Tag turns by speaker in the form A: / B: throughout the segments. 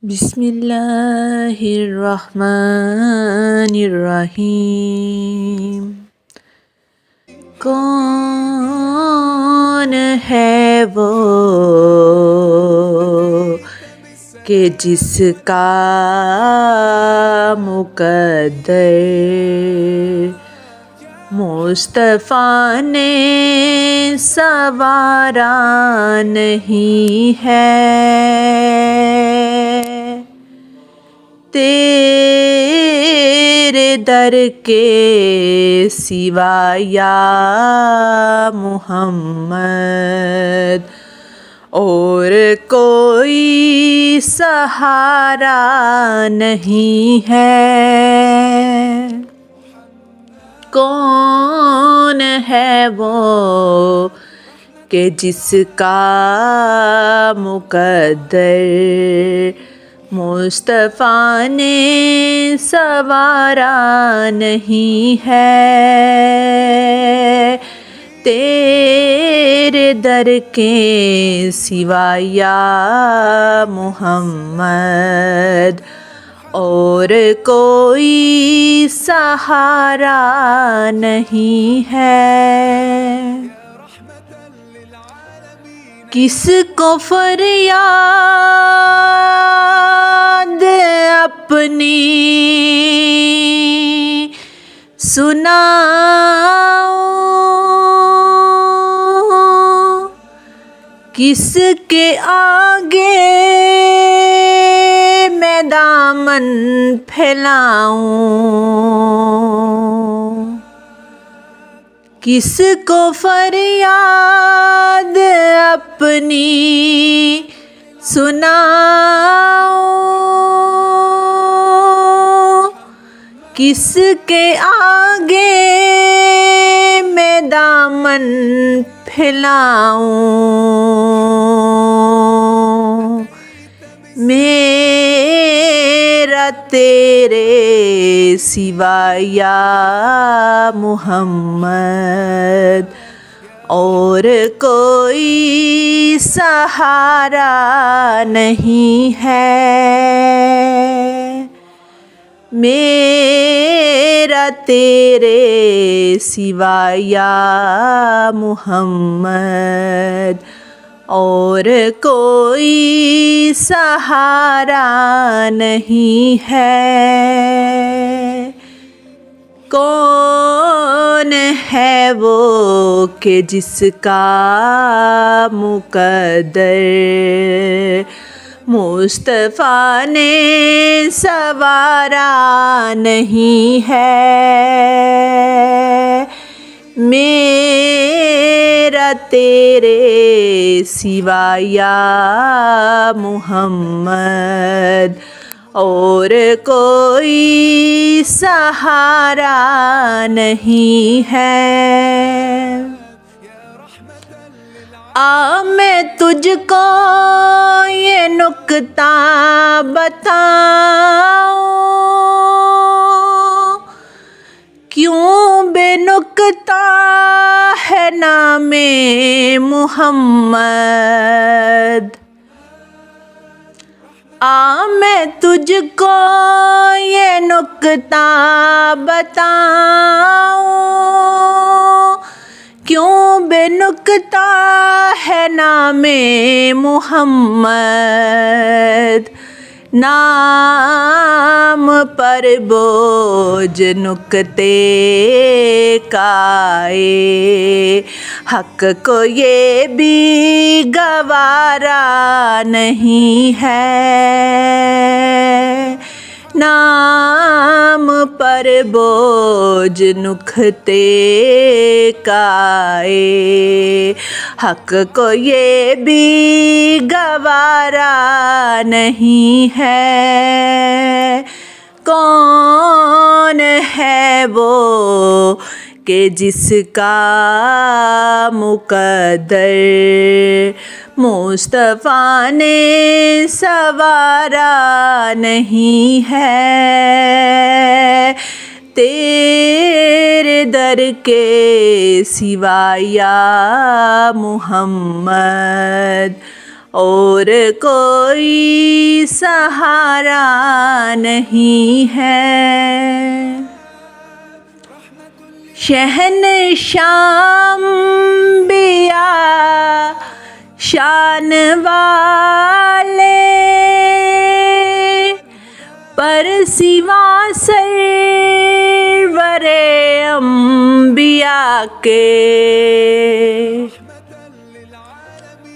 A: بسم اللہ الرحمن الرحیم۔ کون ہے وہ کہ جس کا مقدر مصطفیٰ نے سنوارا نہیں ہے، تیرے در کے سوا یا محمد اور کوئی سہارا نہیں ہے۔ کون ہے وہ کہ جس کا مقدر مصطفیٰ نے سنوارا نہیں ہے، تیرے در کے سوا یا محمد اور کوئی سہارا نہیں ہے۔ کس کو فریاد اپنی سناؤں، کس کے آگے میں دامن پھیلاؤں، کس کو فریاد اپنی سناؤں، کس کے آگے میں دامن پھیلاؤں۔ میرا تیرے سوا یا محمد اور کوئی سہارا نہیں ہے، میرا تیرے سوا یا محمد اور کوئی سہارا نہیں ہے۔ کون ہے وہ کہ جس کا مقدر مصطفیٰ نے سنوارا نہیں ہے، میرا تیرے سوا یا محمد اور کوئی سہارا نہیں ہے۔ میں تجھ کو یہ نکتہ بتاؤں، کیوں بے نکتہ ہے نام محمد۔ میں تجھ کو یہ نکتہ بتاؤں، کیوں بے نکتہ ہے نام محمد۔ نام پر بوجھ نکتے کا حق کو یہ بھی گوارا نہیں ہے، نام پر بوجھ نکتے کا حق کو یہ بھی گوارا نہیں ہے۔ کون ہے وہ کہ جس کا مقدر مصطفیٰ نے سنوارا نہیں ہے، تیرے در کے سوا یا محمد اور کوئی سہارا نہیں ہے۔ شہنشاہ انبیاء شان والے پر سوا سرور انبیاء کے،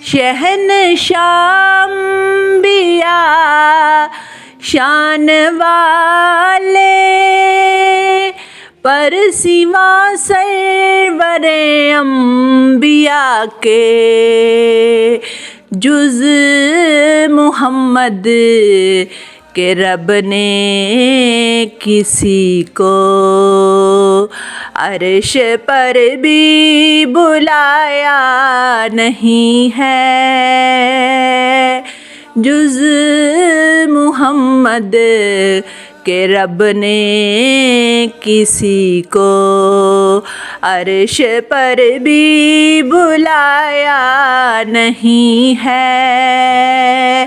A: شہنشاہ انبیاء شان والے پر سوا سرور انبیاء کے، جز محمد کہ رب نے کسی کو عرش پر بھی بلایا نہیں ہے، جز محمد کہ رب نے کسی کو عرش پر بھی بلایا نہیں ہے۔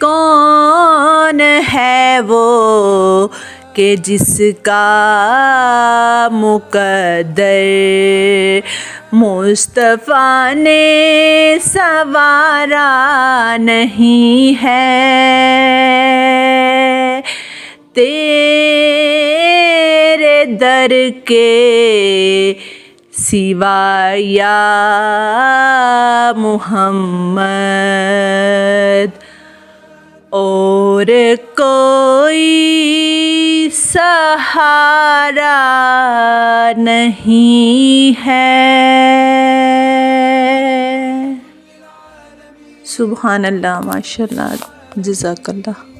A: کون ہے وہ کہ جس کا مقدر مصطفیٰ نے سنوارا نہیں ہے، تیرے در کے سوا یا محمد اور کوئی سہارا نہیں ہے۔ سبحان اللہ، ماشاء اللہ، جزاک اللہ۔